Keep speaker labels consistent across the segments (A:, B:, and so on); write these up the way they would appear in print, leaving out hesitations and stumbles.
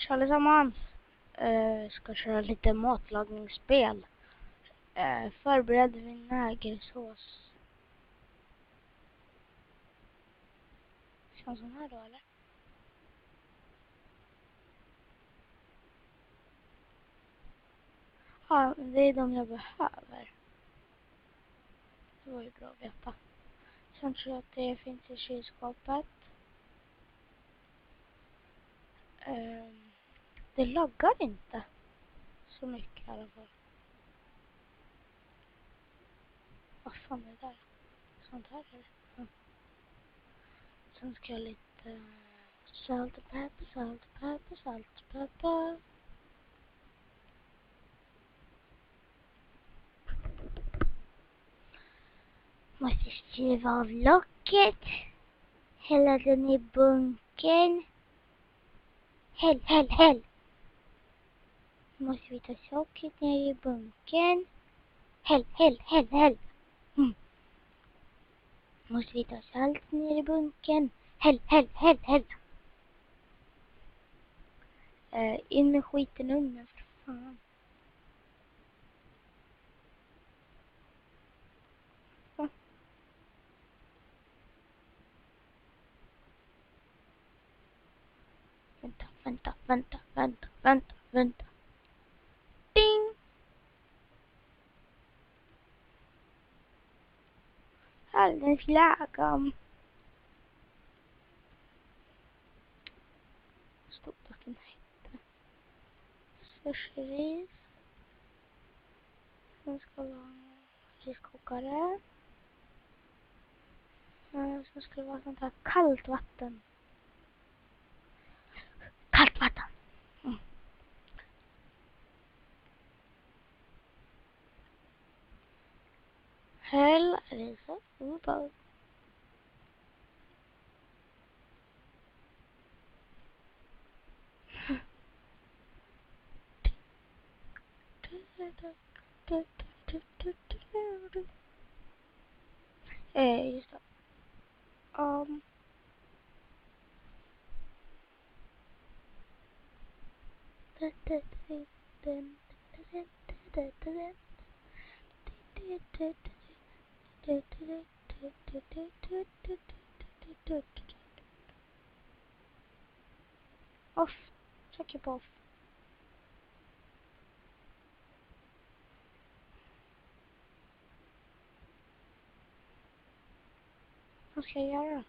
A: Tja allesammans. Ska köra lite matlagningsspel. Förberedde vinägersås. Känns som här då eller? Ja, det är de jag behöver. Det var ju bra att veta. Sen tror jag att det finns i kylskåpet. Det laggar inte så mycket i alla fall. Vad fan är det där? Sånt här är det. Ja. Sen ska jag lite salt och peppar, salt och peppar, salt och peppar. Måste skruva av locket. Hälla den i bunken. Häll. Måste vi ta sockret ner i bunken. Häll. Måste vi ta salt ner i bunken. Häll. In med skiten i ugnen för fan. Så. Vänta. Ding! Alldeles lagom. Stod att den hette. Sushiris. Sen ska det vara riskokare. Sen ska det vara sånt här kallt vatten. Häll riset uppåt. Just det. Off. Trycker på off. Vad ska jag göra?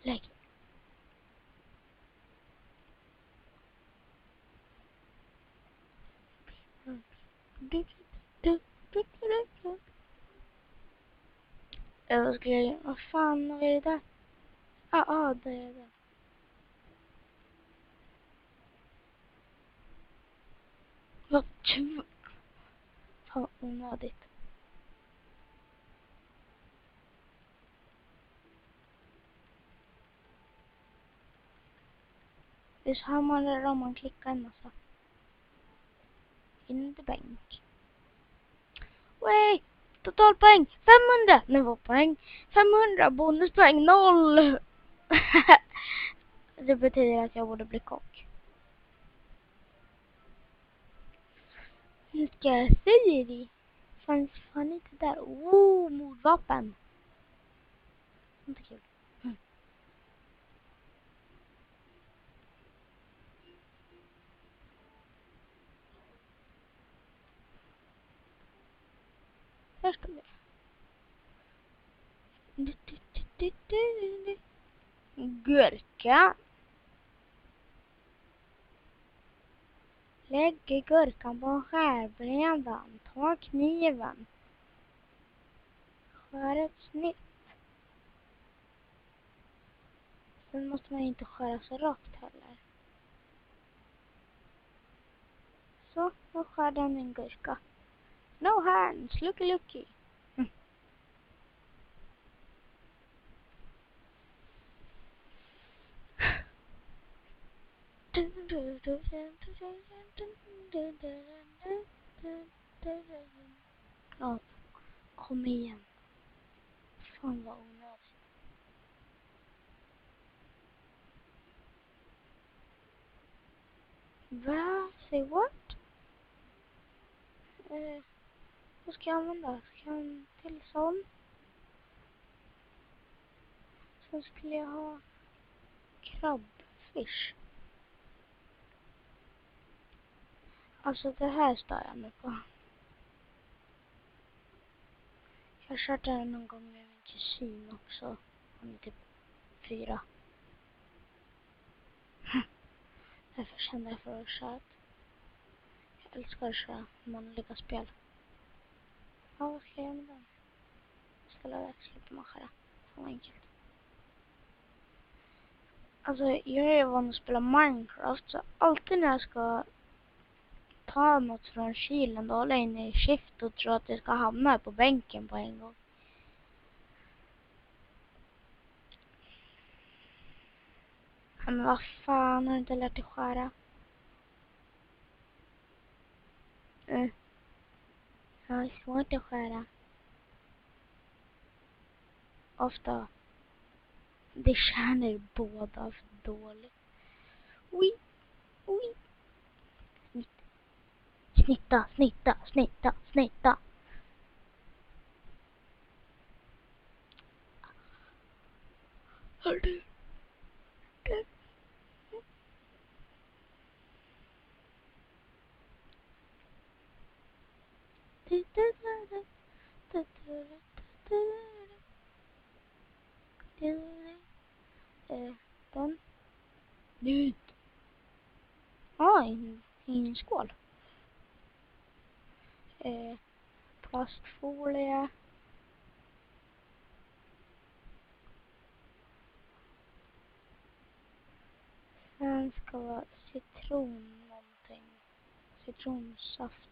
A: Lägg. Vad ska jag göra? Vad fan, vad är det där? Det är det. Vad tur. Fan, onödigt. Det är så här man rör om man klickar en massa. In the bank. Wait! Totalpoäng 500! Nivåpoäng 500! Bonuspoäng 0! Det betyder att jag borde bli kock. Nu ska jag se det. Fanns fan inte där. Mordvapen. Inte kul. Här ska vi. Gurka. Lägg gurkan på skärbrädan. Ta kniven. Skär ett snitt. Sen måste man inte skära så rakt heller. Så, nu skär den en gurka. No hands, looky. Ja, kom igen. Fan vad onödigt. Va? Say what? Vad ska jag använda? Ska jag en till sån? Sen skulle jag ha krabbfish. Alltså det här stör jag mig på. Jag körde den någon gång med min kusin också. Han är typ 4. Därför kände jag för att köra. Jag älskar att köra manliga spel. Ja, vad ska jag göra med den? Jag ska lära slippa man skära. Så enkelt. Alltså jag är van att spela Minecraft, så alltid när jag ska ta något från kylen då håller jag inne i shift och tror att det ska hamna på bänken på en gång. Men vad fan, har du inte lärt dig skära? Ja, det är svårt att skära. Ofta. Det känner båda för dåligt. Oj, oj. Snitta, snitta, snitta, snitta. Hör du? Den. Ut. Ja, i en skål. Plastfolie. Sen ska vara citron någonting. Citronsaft.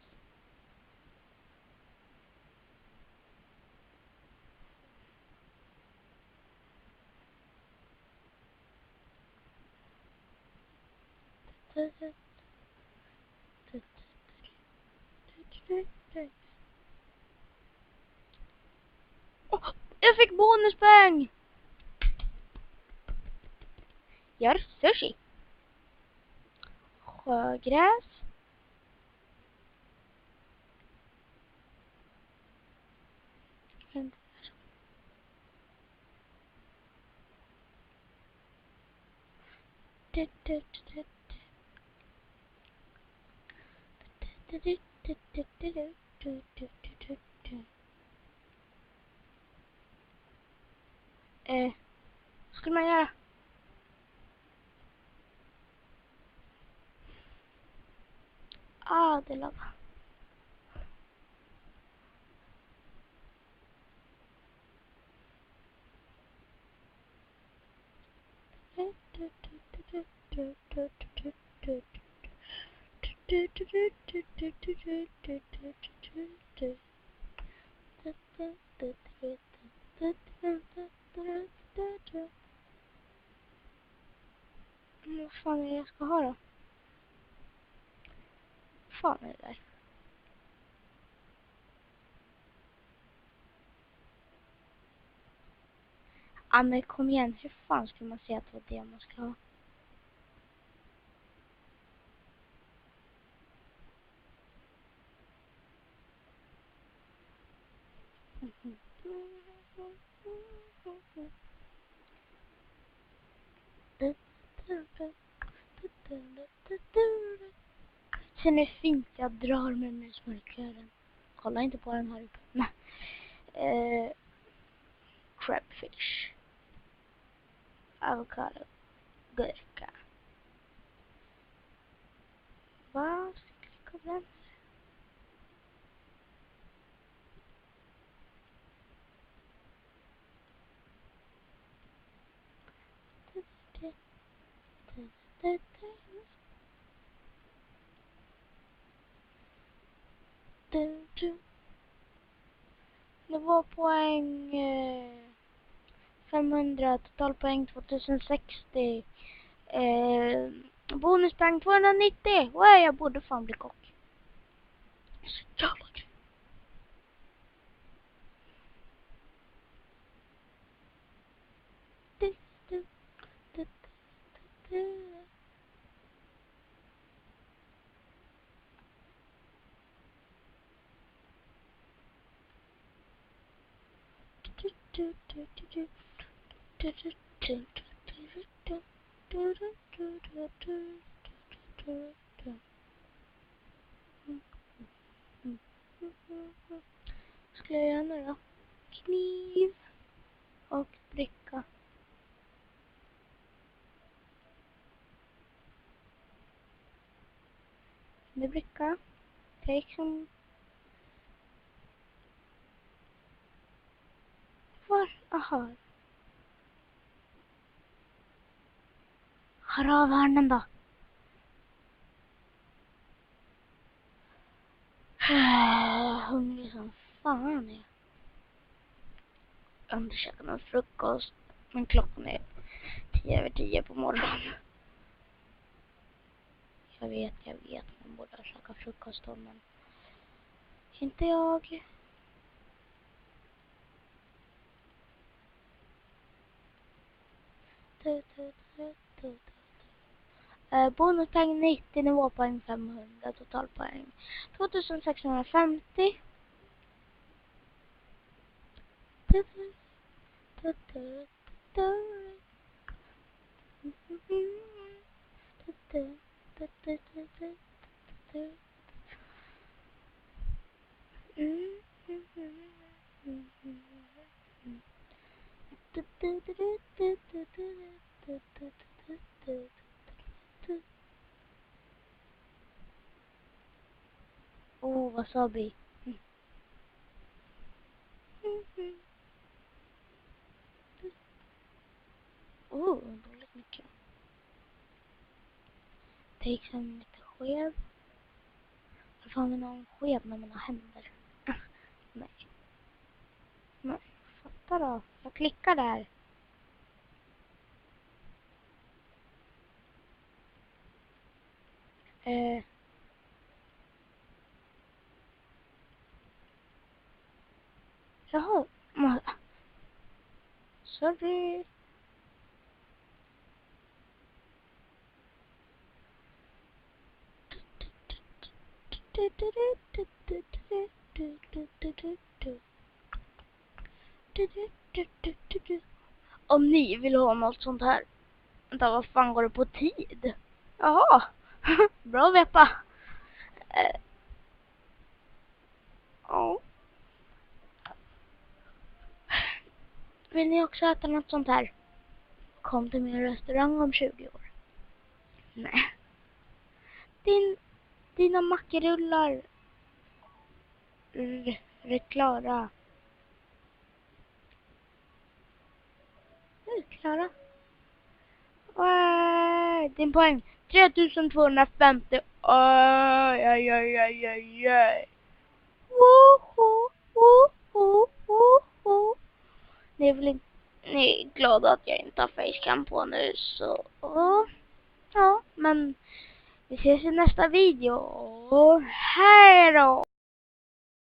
A: Oh, jag fick bonuspoäng! Gör sushi. Sjögräs. Vad skulle man göra? Det är lava. Vad fan är det jag ska ha då? Fan är det där? Ja men kom igen, hur fan ska man säga att det var det man ska ha? Sen är det fint, jag drar med musmörkören. Kolla inte på den här uppe. Nej. Crabfish. Avokado. Gurka. Vad ska jag klicka på den? Det var poäng 500, totalpoäng 2060. Bonuspoäng 290. Wow, jag borde fan bli kock. Så jävla kul. Skulle jag göra nu då? Kniv och bricka. Med bricka. Take some. Var? Aha. Skär av armen då. Hungrig som fan är. Jag har inte käkat någon frukost. Men klockan är 10:10 på morgonen. Jag vet. Man borde käka frukost då, men inte jag. Bonuspoäng 90, nivåpoäng 500, totalpoäng 2650. Oh, wasabi. Oh, dåligt mycket. Take some lite skev. Jag får använda en skev med mina händer. Nej, fatta då. Jag klickar där. Jaha. Sorry. Om ni vill ha något sånt här. Vänta, vad fan går det på tid? Jaha. Bra att veta. Ja. Vill ni också äta något sånt här? Kom till min restaurang om 20 år. Nej. Dina mackerullar är klara. Klara. Din poäng 3250. Oj. Woho. Ni är väl inte glada att jag inte har facecam på nu, så ja, men vi ses i nästa video. Hej då!